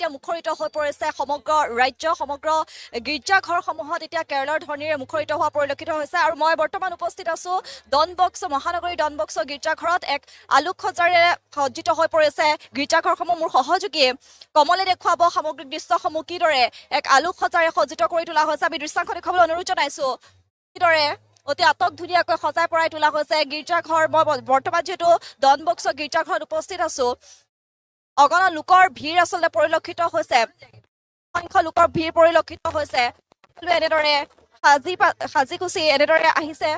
এতিয়া মুখৰিত হৈ পৰিছে সমগ্ৰ ৰাজ্য সমগ্ৰ গীৰ্জাঘৰসমূহত এতিয়া কেৰলৰ ধ্বনিৰে মুখৰিত হোৱা পৰিলক্ষিত হৈছে আৰু মই বৰ্তমান উপস্থিত আছো ডন বস্ক মহানগৰী ডন বস্ক গীৰ্জাঘৰত এক আলোকসজ্জাৰে সজ্জিত হৈ পৰিছে গীৰ্জাঘৰসমূহ মোৰ সহযোগী কমলে দেখুৱাব সামগ্ৰিক দৃশ্যসমূহ কিদৰে এক আলোকসজ্জাৰে সজ্জিত কৰি তোলা হৈছে আমি দৃশ্যাংশ দেখুৱাবলৈ অনুৰোধ জনাইছো কিদৰে অতি আটক ধুনীয়াকৈ সজাই পৰাই তোলা হৈছে গীৰ্জাঘৰ মই বৰ্তমান যিহেতু ডন বস্ক গীৰ্জাঘৰত উপস্থিত আছো অগণন লোকৰ ভিৰ আচলতে পৰিলক্ষিত হৈছে অসংখ্য লোকৰ ভিৰ পৰিলক্ষিত হৈছে এনেদৰে সাজি কুচি এনেদৰে আহিছে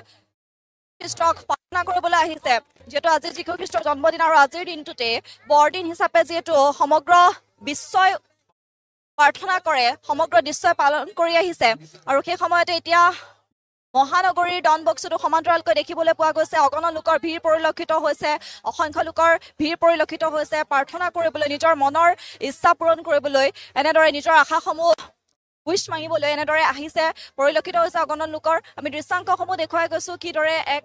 খ্ৰীষ্টক প্ৰাৰ্থনা কৰিবলৈ আহিছে যিহেতু আজি যীশু খ্ৰীষ্টৰ জন্মদিন আৰু আজিৰ দিনটোতে বৰদিন হিচাপে যিহেতু সমগ্ৰ বিশ্বই প্ৰাৰ্থনা কৰে সমগ্ৰ বিশ্বই পালন কৰি আহিছে আৰু সেই সময়তে এতিয়া মহানগৰীৰ ডন বস্কটো সমান্তৰালকৈ দেখিবলৈ পোৱা গৈছে অগণন লোকৰ ভিৰ পৰিলক্ষিত হৈছে অসংখ্য লোকৰ ভিৰ পৰিলক্ষিত হৈছে প্ৰাৰ্থনা কৰিবলৈ নিজৰ মনৰ ইচ্ছা পূৰণ কৰিবলৈ এনেদৰে নিজৰ আশাসমূহ উইচ মাগিবলৈ এনেদৰে আহিছে পৰিলক্ষিত হৈছে অগণন লোকৰ আমি দৃশ্যাংশসমূহ দেখুৱাই গৈছো কিদৰে এক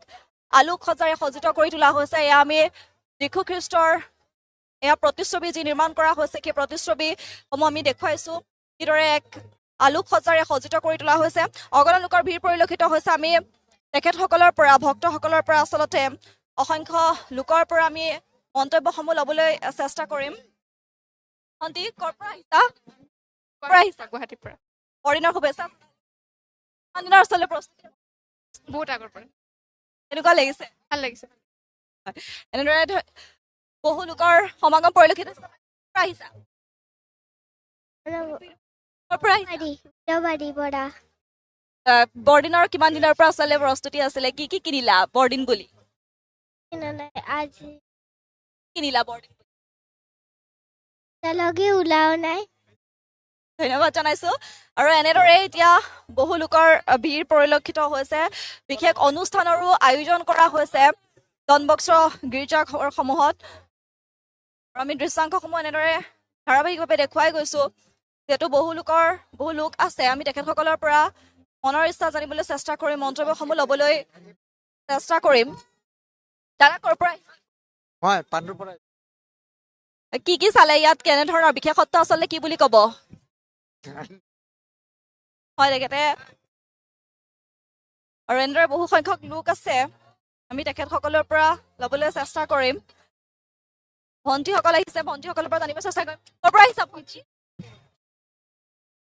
আলোকসজ্জাৰে সজ্জিত কৰি তোলা হৈছে এয়া আমি যীশু খ্ৰীষ্টৰ এয়া প্ৰতিচ্ছবি যি নিৰ্মাণ কৰা হৈছে সেই প্ৰতিচ্ছবিসমূহ আমি দেখুৱাইছো কিদৰে এক আলোকসজ্জাৰে সজ্জিত কৰি তোলা হৈছে অগণন লোকৰ ভিৰ পৰিলক্ষিত হৈছে আমি তেখেতসকলৰ পৰা ভক্তসকলৰ পৰা আচলতে অসংখ্য লোকৰ পৰা আমি মন্তব্যসমূহ ল'বলৈ চেষ্টা কৰিম ভণ্টি ক'ৰ পৰা আহিছা গুৱাহাটীৰ পৰা বৰদিনৰ শুভেচ্ছা কিমান দিনৰ আচলতে প্ৰস্তুতি বহুত আগৰ পৰা এনেকুৱা লাগিছে ভাল লাগিছে এনেদৰে বহু লোকৰ সমাগম পৰিলক্ষিত হৈছে ক'ৰ পৰা আহিছা ক'ৰ পৰা আহিছা বৰদিনৰ কিমান দিনৰ পৰা আচলতে প্ৰস্তুতি আছিলে কি কি কিনিলা বৰদিন বুলি কিনিলা বৰদিন ওলাও নাই ধন্যবাদ জনাইছো আৰু এনেদৰে এতিয়া বহু লোকৰ ভিৰ পৰিলক্ষিত হৈছে বিশেষ অনুষ্ঠানৰো আয়োজন কৰা হৈছে ডন বস্ক গীৰ্জাঘৰসমূহত আৰু আমি দৃশ্যাংশসমূহ এনেদৰে ধাৰাবাহিকভাৱে দেখুৱাই গৈছো যিহেতু বহু লোক আছে আমি তেখেতসকলৰ পৰা মনৰ ইচ্ছা জানিবলৈ চেষ্টা কৰিম মন্তব্যসমূহ ল'বলৈ চেষ্টা কৰিম দাদা ক'ৰ পৰা মই পাণ্ডুৰ পৰা কি চালে ইয়াত কেনেধৰণৰ বিশেষত্ব আচলতে কি বুলি ক'ব হয় তেখেতে আৰু এনেদৰে বহু সংখ্যক লোক আছে আমি তেখেতসকলৰ পৰা ল'বলৈ চেষ্টা কৰিম ভণ্টিসকল আহিছে ভণ্টিসকলৰ পৰা জানিব চেষ্টা কৰিম ক'ৰ পৰা আহিছা ভণ্টি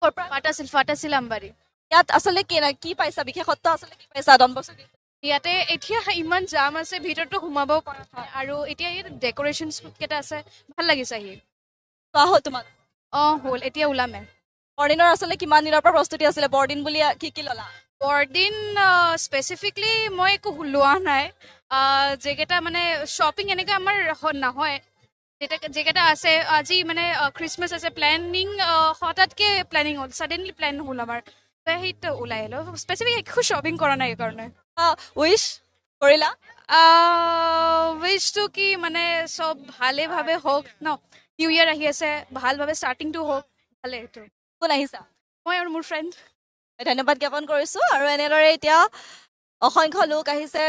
ক'ৰ পৰা ফাটাছিল আমবাৰী ইয়াত আচলতে কি পাইছা বিশেষত্ব আচলতে কি পাইছা ডন বস্ক ইয়াতে এতিয়া ইমান জাম আছে ভিতৰতো সোমাব পৰা হয় আৰু এতিয়া ইয়াত ডেক'ৰেশ্যন কেইটা আছে ভাল লাগিছে আহি চোৱা হ'ল তোমাৰ হ'ল এতিয়া ওলামে বৰদিনৰ আচলতে কিমান দিনৰ পৰা প্ৰস্তুতি আছিলে বৰদিন বুলি কি ল'লা বৰদিন স্পেচিফিকলি মই একো লোৱা নাই যিকেইটা মানে শ্বপিং এনেকৈ আমাৰ নহয় যেকেইটা আছে আজি মানে খ্ৰীষ্টমাছ আছে প্লেনিং হঠাৎকৈ প্লেনিং হ'ল ছাডেনলি প্লেন হ'ল আমাৰ সেইটো ওলাই আহিলোঁ স্পেচিফিক একো শ্বপিং কৰা নাই এইকাৰণে উইচ কৰিলা উইচটো কি মানে চব ভালেভাৱে হওক ন নিউ ইয়েৰ আহি আছে ভালভাৱে ষ্টাৰ্টিংটো হওক ভালে সেইটো কোন আহিছা মই আৰু মোৰ ফ্ৰেণ্ড ধন্যবাদ জ্ঞাপন কৰিছো আৰু এনেদৰে এতিয়া অসংখ্য লোক আহিছে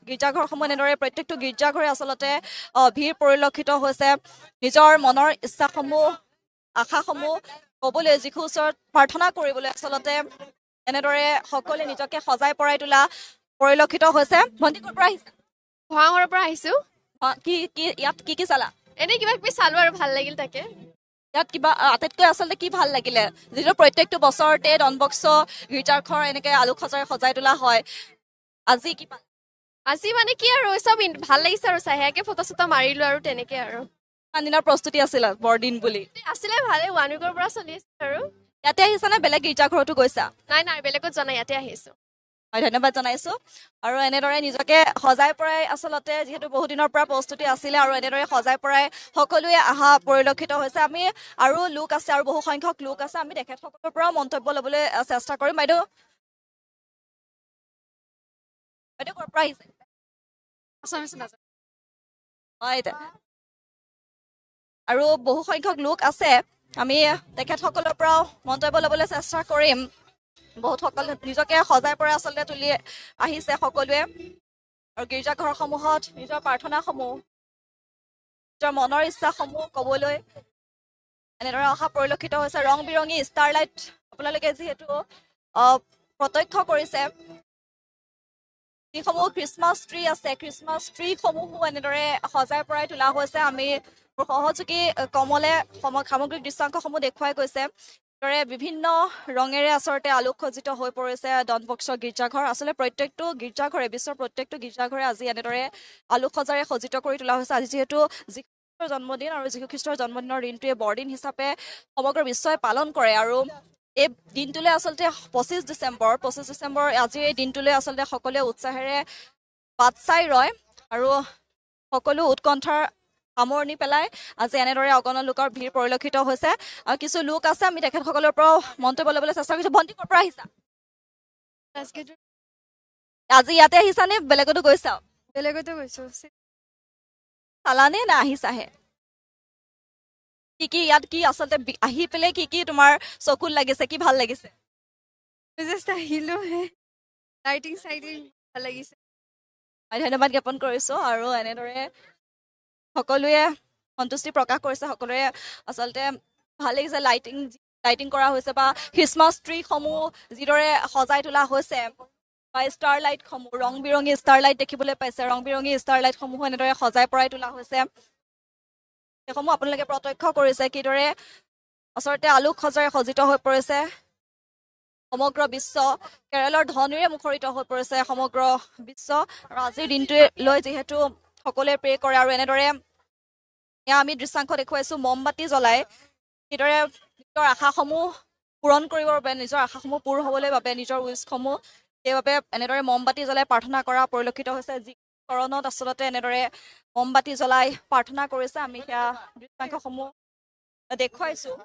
গীৰ্জাঘৰসমূহ এনেদৰে প্ৰত্যেকটো গীৰ্জাঘৰে আচলতে ভিৰ পৰিলক্ষিত হৈছে নিজৰ মনৰ ইচ্ছাসমূহ আশাসমূহ ক'বলৈ যীশু ওচৰত প্ৰাৰ্থনা কৰিবলৈ আচলতে এনেদৰে সকলোৱে নিজকে সজাই পৰাই তোলা পৰিলক্ষিত হৈছে ভণ্টি ক'ৰ পৰা আহিছা ভঙাগড়ৰ পৰা আহিছো ইয়াত কি চালা এনেই কিবা কিবি চালো আৰু ভাল লাগিল তাকে ইয়াত কিবা আটাইতকৈ আচলতে কি ভাল লাগিলে যিটো প্ৰত্যেকটো বছৰতে ডন বস্ক গীৰ্জাঘৰ এনেকে আলোকসজ্জাৰে সজাই তোলা হয় আজি কি আজি মানে কি আৰু চব ভাল লাগিছে আৰু চাহিয়াকে ফটো চটো মাৰিলো আৰু তেনেকে আৰু কিমান দিনৰ প্ৰস্তুতি আছিলে বৰদিন বুলি আছিলে ভালে 1 উইকৰ পৰা চলি আছে আৰু ইয়াতে আহিছা নে বেলেগ গীৰ্জাঘৰতো গৈছা নাই বেলেগত যোৱা নাই ইয়াতে আহিছো হয় ধন্যবাদ জনাইছো আৰু এনেদৰে নিজকে সজাই পৰাই আচলতে যিহেতু বহু দিনৰ পৰা প্ৰস্তুতি আছিলে আৰু এনেদৰে সজাই পৰাই সকলোৱে অহা পৰিলক্ষিত হৈছে আমি আৰু লোক আছে আৰু বহু সংখ্যক লোক আছে আমি তেখেতসকলৰ পৰাও মন্তব্য ল'বলৈ চেষ্টা কৰিম বাইদেউ ক'ৰ পৰা আহিছে হয় আৰু বহু সংখ্যক লোক আছে আমি তেখেতসকলৰ পৰাও মন্তব্য ল'বলৈ চেষ্টা কৰিম বহুতসকলে নিজকে সজাই পৰাই আচলতে তুলি আহিছে সকলোৱে আৰু গীৰ্জাঘৰসমূহত নিজৰ প্ৰাৰ্থনাসমূহ নিজৰ মনৰ ইচ্ছাসমূহ ক'বলৈ এনেদৰে অহা পৰিলক্ষিত হৈছে ৰং বিৰঙী ষ্টাৰলাইট আপোনালোকে যিহেতু প্ৰত্যক্ষ কৰিছে যিসমূহ খ্ৰীষ্টমাছ ট্ৰি আছে খ্ৰীষ্টমাছ ট্ৰিসমূহো এনেদৰে সজাই পৰাই তোলা হৈছে আমি মোৰ সহযোগী কমলে সামগ্ৰিক দৃশ্যাংশসমূহ দেখুৱাই গৈছে দৰে বিভিন্ন ৰঙেৰে আচলতে আলোকসজ্জিত হৈ পৰিছে ডনবস্ক গীৰ্জাঘৰ আচলতে প্ৰত্যেকটো গীৰ্জাঘৰে বিশ্বৰ প্ৰত্যেকটো গীৰ্জাঘৰে আজি এনেদৰে আলোকসজ্জাৰে সজ্জিত কৰি তোলা হৈছে আজি যিহেতু যীশুখ্ৰীষ্টৰ জন্মদিন আৰু যীশুখ্ৰীষ্টৰ জন্মদিনৰ দিনটোৱে বৰদিন হিচাপে সমগ্ৰ বিশ্বই পালন কৰে আৰু এই দিনটোলৈ আচলতে 25 ডিচেম্বৰ আজিৰ এই দিনটোলৈ আচলতে সকলোৱে উৎসাহেৰে বাট চাই ৰয় আৰু সকলো উৎকণ্ঠাৰ সামৰণি পেলাই আজি এনেদৰে অগণন লোকৰ ভিৰ পৰিলক্ষিত হৈছে আৰু কিছু লোক আছে আমি তেখেতসকলৰ পৰাও মন্তব্য ল'বলৈ চেষ্টা কৰিছোঁ ভণ্টি ক'ৰ পৰা আহিছা আজি ইয়াতে আহিছা নে বেলেগতো গৈছা বেলেগতো গৈছো চালানে নে আহিছাহে কি ইয়াত কি আচলতে আহি পেলাই কি তোমাৰ চকুত লাগিছে কি ভাল লাগিছে জাষ্ট আহিলো লাইটিং চাইটিং ভাল লাগিছে মই ধন্যবাদ জ্ঞাপন কৰিছোঁ আৰু এনেদৰে সকলোৱে সন্তুষ্টি প্ৰকাশ কৰিছে সকলোৰে আচলতে ভাল লাগিছে লাইটিং কৰা হৈছে বা খ্ৰীষ্টমাছ ট্ৰিসমূহ যিদৰে সজাই তোলা হৈছে বা ষ্টাৰ লাইটসমূহ ৰং বিৰঙী ষ্টাৰ লাইট দেখিবলৈ পাইছে ৰং বিৰঙী ষ্টাৰ লাইটসমূহ এনেদৰে সজাই পৰাই তোলা হৈছে সেইসমূহ আপোনালোকে প্ৰত্যক্ষ কৰিছে কিদৰে আচলতে আলোকসজ্জাৰে সজ্জিত হৈ পৰিছে সমগ্ৰ বিশ্ব কেৰলৰ ধ্বনিৰে মুখৰিত হৈ পৰিছে সমগ্ৰ বিশ্ব আৰু আজিৰ দিনটোৱে লৈ যিহেতু সকলোৱে প্ৰে কৰে আৰু এনেদৰে এয়া আমি দৃশ্যাংশ দেখুৱাইছোঁ মমবাতি জ্বলাই কিদৰে নিজৰ আশাসমূহ পূৰণ কৰিবৰ বাবে নিজৰ আশাসমূহ পূৰ হ'বলৈ বাবে নিজৰ উইচসমূহ সেইবাবে এনেদৰে মমবাতি জ্বলাই প্ৰাৰ্থনা কৰা পৰিলক্ষিত হৈছে যি চৰণত আচলতে এনেদৰে মমবাতি জ্বলাই প্ৰাৰ্থনা কৰিছে আমি সেয়া দৃশ্যাংশসমূহ দেখুৱাইছোঁ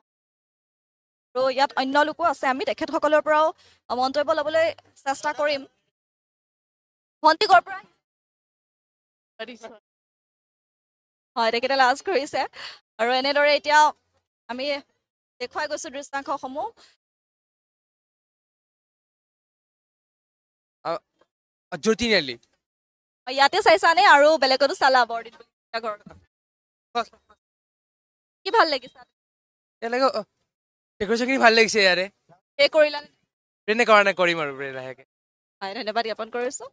আৰু ইয়াত অন্য লোকো আছে আমি তেখেতসকলৰ পৰাও মন্তব্য ল'বলৈ চেষ্টা কৰিম ভণ্টি ক'ৰ পৰা হয় তেখেতে লাজ কৰিছে আৰু এনেদৰে এতিয়া আমি দেখুৱাই গৈছোঁ দৃশ্যাংশসমূহ জ্যোতিনিয়ালি ইয়াতে চাইছানে আৰু বেলেগতো চালা বৰদিন কি ভাল লাগিছে এনেকৈ ডেকৰেশ্যনখিনি ভাল লাগিছে ইয়াৰে পে কৰিলানে প্ৰেৰণে কৰা নাই কৰিম আৰু লাহেকৈ হয় ধন্যবাদ জ্ঞাপন কৰিছোঁ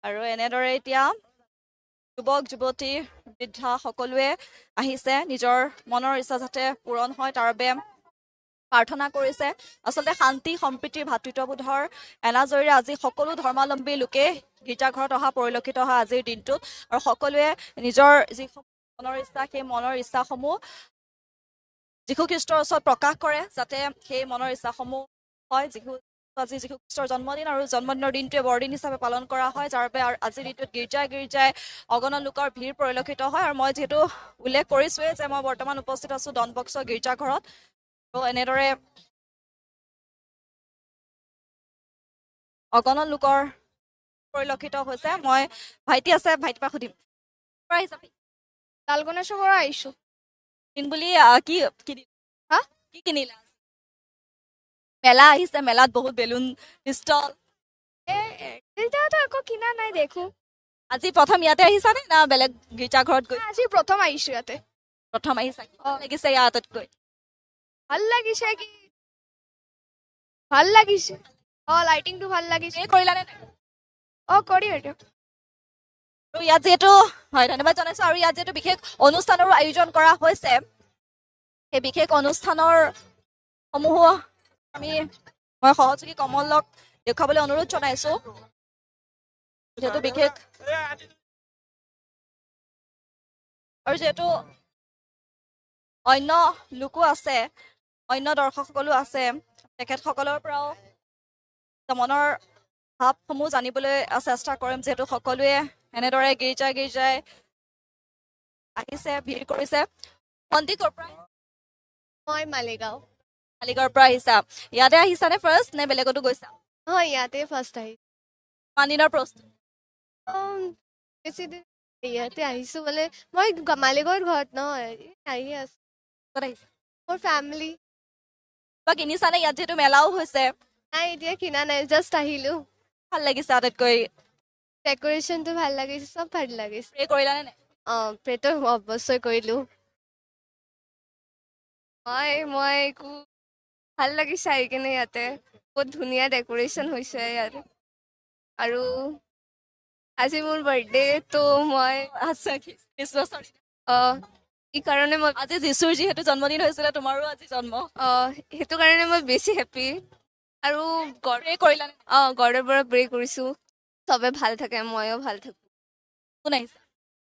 আৰু এনেদৰে এতিয়া যুৱক যুৱতী বৃদ্ধা সকলোৱে আহিছে নিজৰ মনৰ ইচ্ছা যাতে পূৰণ হয় তাৰ বাবে প্ৰাৰ্থনা কৰিছে আচলতে শান্তি সম্প্ৰীতিৰ ভাতৃত্ববোধৰ এনাজৰীৰে আজি সকলো ধৰ্মাৱলম্বী লোকে গীৰ্জাঘৰত অহা পৰিলক্ষিত হয় আজিৰ দিনটোত আৰু সকলোৱে নিজৰ যিসমূহ মনৰ ইচ্ছা সেই মনৰ ইচ্ছাসমূহ যীশুখ্ৰীষ্টৰ ওচৰত প্ৰকাশ কৰে যাতে সেই মনৰ ইচ্ছাসমূহ হয় আজি যীশুখ্ৰীষ্টৰ জন্মদিন আৰু জন্মদিনৰ দিনটোৱে বৰদিন হিচাপে পালন কৰা হয় যাৰ বাবে আজিৰ দিনটোত গীৰ্জাই অগণন লোকৰ ভিৰ পৰিলক্ষিত হয় আৰু মই যিহেতু উল্লেখ কৰিছোঁৱেই যে মই বৰ্তমান উপস্থিত আছোঁ ডনবস্ক গীৰ্জাঘৰত আৰু এনেদৰে অগণন লোকৰ পৰিলক্ষিত হৈছে মই ভাইটি আছে ভাইটিৰ পৰা সুধিম লালগণেশৰ পৰা আহিছোঁ দিন বুলি কি হা? কি কিনিলা মেলা আহিছে মেলাত বহুত বেলুন ষ্টল এতিয়াতো একো কিনা নাই দেখো আজি প্ৰথম ইয়াতে আহিছানে না বেলেগ গীৰ্জাঘৰত গৈ আজি প্ৰথম আহিছোঁ ইয়াতে প্ৰথম আহিছা কি লাগিছে ইয়াৰ আটাইতকৈ ভাল লাগিছে কি ভাল লাগিছে লাইটিংটো ভাল লাগিছে পে কৰিলানে নাই? কৰিম এইটো আৰু ইয়াত যিহেতু হয় ধন্যবাদ জনাইছোঁ আৰু ইয়াত যিহেতু বিশেষ অনুষ্ঠানৰো আয়োজন কৰা হৈছে সেই বিশেষ অনুষ্ঠানৰ সমূহ মই সহযোগী কমলক দেখুৱাবলৈ অনুৰোধ জনাইছোঁ যিহেতু বিশেষ আৰু যিহেতু অন্য লোকো আছে অন্য দৰ্শকসকলো আছে তেখেতসকলৰ পৰাও মনৰ ভাৱসমূহ জানিবলৈ চেষ্টা কৰিম যিহেতু সকলোৱে এনেদৰে গীৰ্জাই আহিছে ভিৰ কৰিছে ভণ্টি ক'ৰ পৰা মই মালিগাঁও মালিগাঁৱৰ পৰা আহিছা ইয়াতে আহিছানে ফাৰ্ষ্ট নে বেলেগতো গৈছা ইয়াতে ফাৰ্ষ্ট আহিছোঁ কিমান দিনৰ প্ৰস্তুত বেছি দিন ইয়াতে আহিছোঁ বোলে মই মালিগাঁৱৰ ঘৰত নহয় আহি আছোঁ ক'ত আহিছা মোৰ ফেমিলি কিবা কিনিছানে ইয়াত যিহেতু মেলাও হৈছে নাই এতিয়া কিনা নাই জাষ্ট আহিলোঁ ভাল লাগিছে আটাইতকৈ ডেকৰেশ্যনটো ভাল লাগিছে চব ভাল লাগিছে প্ৰে কৰিলানে নাই প্ৰেটো অৱশ্যই কৰিলোঁ মই একো ভাল লাগিছে আহি কিনে ইয়াতে বহুত ধুনীয়া ডেক'ৰেশ্যন হৈছে ইয়াত আৰু আজি মোৰ বাৰ্থডে তো মই আচ্ছা খ্ৰীষ্টমাছৰ এই কাৰণে মই আজি যীশুৰ যিহেতু জন্মদিন হৈছিলে তোমাৰো আজি জন্ম সেইটো কাৰণে মই বেছি হেপ্পী আৰু প্ৰে কৰিলা নে? গডৰ পৰা প্ৰে কৰিছোঁ চবে ভাল থাকে ময়ো ভাল থাকোঁ কোন আহিছে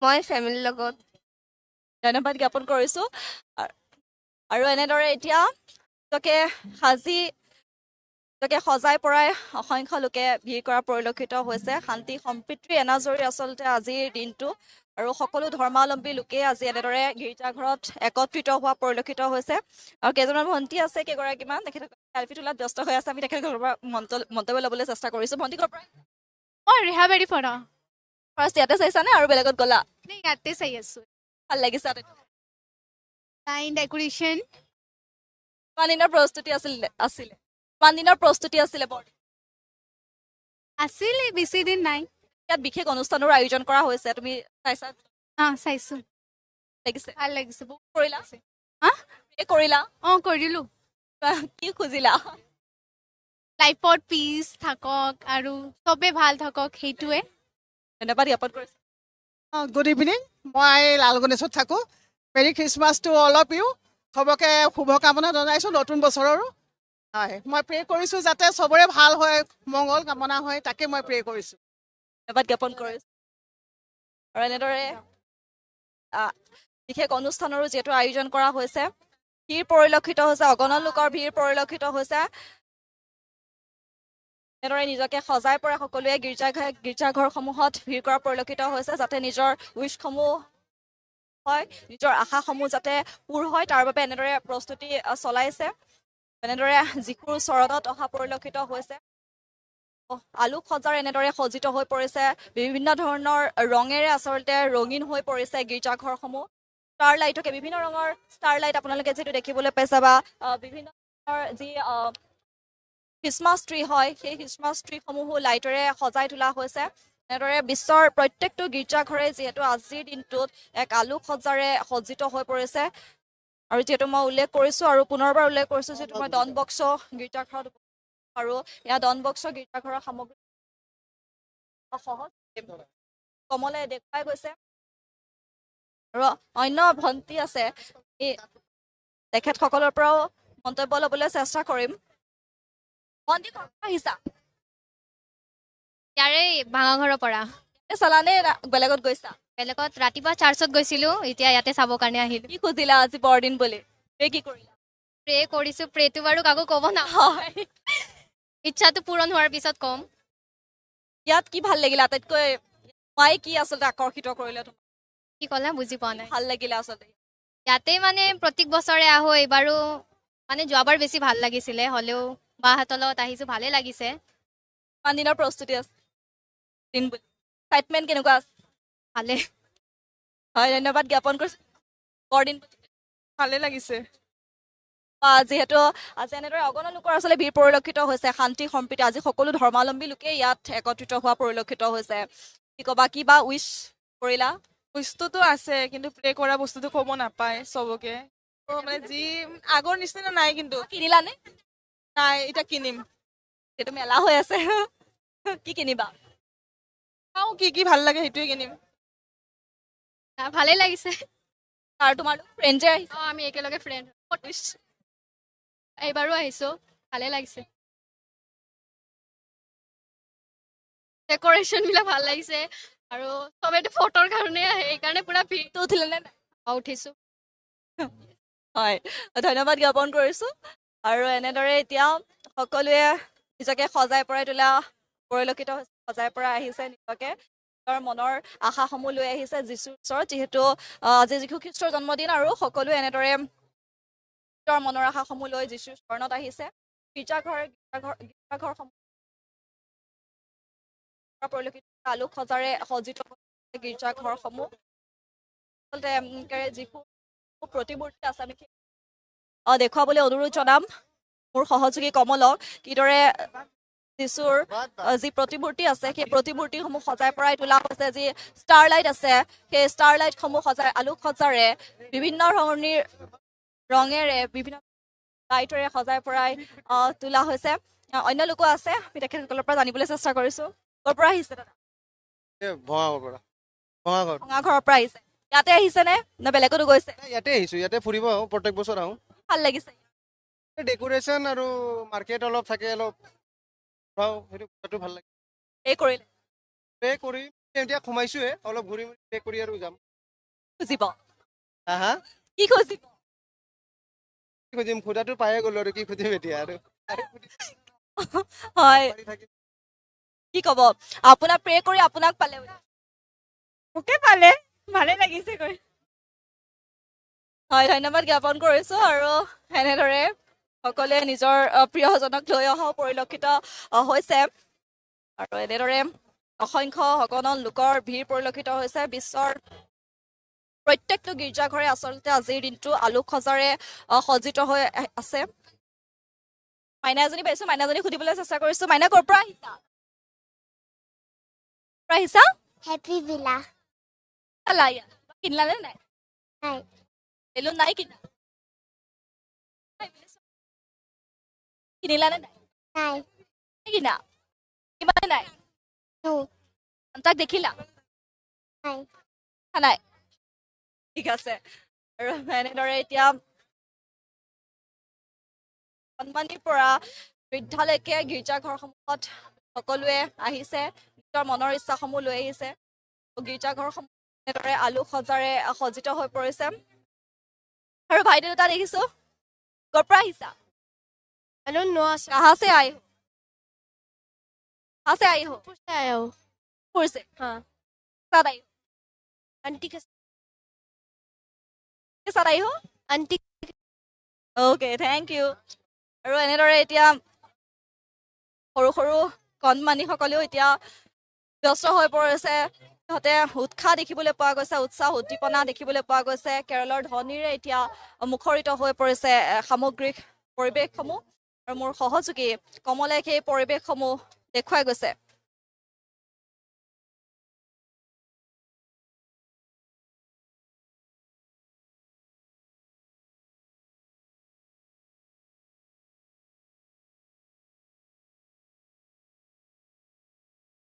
মই ফেমিলিৰ লগত ধন্যবাদ জ্ঞাপন কৰিছো আৰু এনেদৰে এতিয়া নিজকে সজাই পৰাই অসংখ্য লোকে ভিৰ কৰা পৰিলক্ষিত হৈছে শান্তি সম্প্ৰীতিৰ এনাজৰী আচলতে আজিৰ দিনটো আৰু সকলো ধৰ্মাৱলম্বী লোকে আজি এনেদৰে গীৰ্জাঘৰত একত্ৰিত হোৱা পৰিলক্ষিত হৈছে আৰু কেইজনমান ভণ্টি আছে কেইগৰাকীমান তেখেতসকলে সেলফি তোলাত ব্যস্ত হৈ আছে আমি তেখেতসকলৰ পৰা মন্তব্য ল'বলৈ চেষ্টা কৰিছো ভণ্টি ক'ৰ পৰা মই ৰিহাবাৰী পৰা ফাৰ্ষ্ট ইয়াতে চাইছানে আৰু বেলেগত গ'লা ইয়াতে চাই আছোঁ ভাল লাগিছে লাইন ডেক'ৰেশ্যন কিমান দিনৰ প্ৰস্তুতি আছিলে বৰ আছিলে বেছি দিন নাই ইয়াত বিশেষ অনুষ্ঠানৰ আয়োজন কৰা হৈছে তুমি চাইছা চাইছোঁ লাগিছে ভাল লাগিছে বহুত কৰিলা হা? এই কৰিলা কৰিলোঁ কি খুজিলা লাইফত পিচ থাকক আৰু চবে ভাল থাকক সেইটোৱে ধন্যবাদ জ্ঞাপন কৰিছো গুড ইভিনিং মই লাল গণেশত থাকোঁ merry Christmas to all of you চবকে শুভকামনা জনাইছোঁ নতুন বছৰৰো হয় মই প্ৰে কৰিছোঁ যাতে চবৰে ভাল হয় মংগল কামনা হয় তাকে মই প্ৰে কৰিছোঁ ধন্যবাদ জ্ঞাপন কৰিছো আৰু এনেদৰে বিশেষ অনুষ্ঠানৰো যিহেতু আয়োজন কৰা হৈছে ভিৰ পৰিলক্ষিত হৈছে অগণন লোকৰ ভিৰ পৰিলক্ষিত হৈছে এনেদৰে নিজকে সজাই পৰা সকলোৱে গীৰ্জাঘৰসমূহত ভিৰ কৰা পৰিলক্ষিত হৈছে যাতে নিজৰ উইচসমূহ হয় নিজৰ আশাসমূহ যাতে পূৰ হয় তাৰ বাবে এনেদৰে প্ৰস্তুতি চলাইছে এনেদৰে যীশুৰ চৰণত অহা পৰিলক্ষিত হৈছে আলোক সজ্জাৰ এনেদৰে সজ্জিত হৈ পৰিছে বিভিন্ন ধৰণৰ ৰঙেৰে আচলতে ৰঙীন হৈ পৰিছে গীৰ্জাঘৰসমূহ ষ্টাৰ লাইটকে বিভিন্ন ৰঙৰ ষ্টাৰ লাইট আপোনালোকে যিটো দেখিবলৈ পাইছে বা বিভিন্ন ধৰণৰ যি খ্ৰীষ্টমাছ ট্ৰী হয় সেই খ্ৰীষ্টমাছ ট্ৰীসমূহো লাইটেৰে সজাই তোলা হৈছে এনেদৰে বিশ্বৰ প্ৰত্যেকটো গীৰ্জাঘৰে যিহেতু আজিৰ দিনটোত এক আলোক সজ্জাৰে সজ্জিত হৈ পৰিছে আৰু যিহেতু মই উল্লেখ কৰিছোঁ আৰু পুনৰবাৰ উল্লেখ কৰিছোঁ যিহেতু মই ডন বক্স গীৰ্জাঘৰত আৰু এয়া ডন বক্স গীৰ্জাঘৰৰ সামগ্ৰী সহজ কমলে দেখুৱাই গৈছে আৰু অন্য ভণ্টি আছে এই তেখেতসকলৰ পৰাও মন্তব্য ল'বলৈ চেষ্টা কৰিম ভণ্টি ক'ৰ পৰা আহিছা ইয়াৰে ভাঙাঘৰৰ পৰা চালানে বেলেগত গৈছা বেলেগত ৰাতিপুৱা চাৰ্চত গৈছিলোঁ এতিয়া ইয়াতে চাবৰ কাৰণে আহিলোঁ কি খুজিলা আজি বৰদিন বুলি কি কৰিলা প্ৰে কৰিছোঁ প্ৰেটো বাৰু কাকো ক'ব না হয় ইচ্ছাটো পূৰণ হোৱাৰ পিছত ক'ম ইয়াত কি ভাল লাগিলে আটাইতকৈ মায়ে কি আচলতে আকৰ্ষিত কৰিলে তোমাক কি ক'লা বুজি পোৱা নাই ভাল লাগিলে আচলতে ইয়াতে মানে প্ৰত্যেক বছৰে আহোঁ এইবাৰো মানে যোৱাবাৰ বেছি ভাল লাগিছিলে হ'লেও বাহঁতৰ লগত আহিছোঁ ভালে লাগিছে কিমান দিনৰ প্ৰস্তুতি আছে দিন বুলি এক্সাইটমেণ্ট কেনেকুৱা আছে ভালে হয় ধন্যবাদ জ্ঞাপন কৰিছোঁ বৰদিন ভালে লাগিছে যিহেতু আজি এনেদৰে অগণন লোকৰ আচলতে ভিৰ পৰিলক্ষিত হৈছে শান্তি সম্প্ৰীতি আজি সকলো ধৰ্মাৱলম্বী লোকে ইয়াত একত্ৰিত হোৱা পৰিলক্ষিত হৈছে কি ক'বা কিবা উইচ কৰিলা উইচটোতো আছে কিন্তু প্ৰে কৰা বস্তুটো ক'ব নাপায় চবকে মানে যি আগৰ নিচিনা নাই কিন্তু কিনিলানে নাই এতিয়া কিনিম সেইটো মেলা হৈ আছে কি কিনিবা চাওঁ কি ভাল লাগে সেইটোৱে কিনিম ভালে লাগিছে আৰু তোমাৰ ফ্ৰেণ্ডে আহিছে আমি একেলগে ফ্ৰেণ্ড এইবাৰো আহিছোঁ ভালে লাগিছে ডেক'ৰেশ্যনবিলাক ভাল লাগিছে আৰু চবেইতো ফটোৰ কাৰণে আহে সেইকাৰণে পুৰা ভিৰটো উঠিলে নে উঠিছোঁ হয় ধন্যবাদ জ্ঞাপন কৰিছোঁ আৰু এনেদৰে এতিয়া সকলোৱে নিজকে সজাই পৰাই তোলা পৰিলক্ষিত হৈছে সজাই পৰাই আহিছে নিজকে নিজৰ মনৰ আশাসমূহ লৈ আহিছে যীশুৰ ওচৰত যিহেতু আজি যীশু খ্ৰীষ্টৰ জন্মদিন আৰু সকলোৱে এনেদৰে নিজৰ মনৰ আশাসমূহ লৈ যীশুৰ চৰণত আহিছে গীৰ্জাঘৰসমূহ পৰিলক্ষিত আলোক সজাৰে সজ্জিত গীৰ্জাঘৰসমূহ আচলতে যীশু প্ৰতিমূৰ্তি আছে আমি দেখুৱাবলৈ অনুৰোধ জনাম মোৰ সহযোগী কমলক কিদৰে যীশুৰ যি প্ৰতিমূৰ্তি আছে সেই প্ৰতিমূৰ্তিসমূহ সজাই পৰাই তোলা হৈছে যি ষ্টাৰ লাইট আছে সেই ষ্টাৰ লাইটসমূহ সজাই আলোক সজ্জাৰে বিভিন্ন ধৰণীৰ ৰঙেৰে বিভিন্ন লাইটেৰে সজাই পৰাই তোলা হৈছে অন্য লোকো আছে আমি তেখেতসকলৰ পৰা জানিবলৈ চেষ্টা কৰিছো ক'ৰ পৰা আহিছে দাদা ভঙাগড়ৰ পৰা ভঙাগড় ভঙা ঘৰৰ পৰা আহিছে ইয়াতে আহিছে নে বেলেগতো গৈছে ইয়াতে আহিছোঁ ইয়াতে ফুৰিব আহোঁ প্ৰত্যেক বছৰ আহোঁ ভাল লাগিছে ডেক'ৰেশ্যন আৰু মাৰ্কেট অলপ থাকে অলপ ফুৰাও সেইটো কথাটো ভাল লাগে এই কৰিলে পে' কৰি এতিয়া সোমাইছোঁহে অলপ ঘূৰি মেলি পে' কৰি আৰু যাম খুজিব হা হা কি খুজিব কি খুজিম খুদাটো পায়ে গ'লো আৰু কি খুজিম এতিয়া আৰু হয় থাকিম কি ক'ব আপোনাক প্ৰে কৰি আপোনাক পালে মোকে পালে ভালে লাগিছে গৈ হয় ধন্যবাদ জ্ঞাপন কৰিছো আৰু এনেদৰে সকলোৱে নিজৰ প্ৰিয়জনক লৈ অহাও পৰিলক্ষিত হৈছে আৰু এনেদৰে অসংখ্য সকলো লোকৰ ভিৰ পৰিলক্ষিত হৈছে বিশ্বৰ প্ৰত্যেকটো গীৰ্জাঘৰে আচলতে আজিৰ দিনটো আলোক সজাৰে সজ্জিত হৈ আছে মাইনা এজনী পাইছো মাইনাজনী সুধিবলৈ চেষ্টা কৰিছো মাইনা ক'ৰ পৰা আহিছা হেপী ভিলা চালা ইয়াত কিনিলানে নাই নাই বেলুন নাই কিনা কিনিলানে নাই নাই কিনা কিমানে নাই No. তাক দেখিলা নাই নাই ঠিক আছে আৰু এনেদৰে এতিয়া সন্মানীৰ পৰা বৃদ্ধালৈকে গীৰ্জাঘৰসমূহত সকলোৱে আহিছে নিজৰ মনৰ ইচ্ছাসমূহ লৈ আহিছে গীৰ্জাঘৰসমূহ এনেদৰে আলোক সজাৰে সজ্জিত হৈ পৰিছে আৰু ভাইটি দুটা দেখিছো ক'ৰ পৰা আহিছা I don't know. कहाँ से आए हो कहाँ से आए हो से आया हूँ पुर से हाँ साथ आई हो आंटी के साथ आई हो आंटी অ'কে থেংক ইউ আৰু এনেদৰে এতিয়া সৰু সৰু কণমানিসকলেও এতিয়া ব্যস্ত হৈ পৰিছে সিহঁতে উৎসাহ দেখিবলৈ পোৱা গৈছে উৎসাহ উদ্দীপনা দেখিবলৈ পোৱা গৈছে কেৰলৰ ধ্বনিৰে এতিয়া মুখৰিত হৈ পৰিছে সামগ্ৰিক পৰিৱেশসমূহ আৰু মোৰ সহযোগী কমলে সেই পৰিৱেশসমূহ দেখুৱাই গৈছে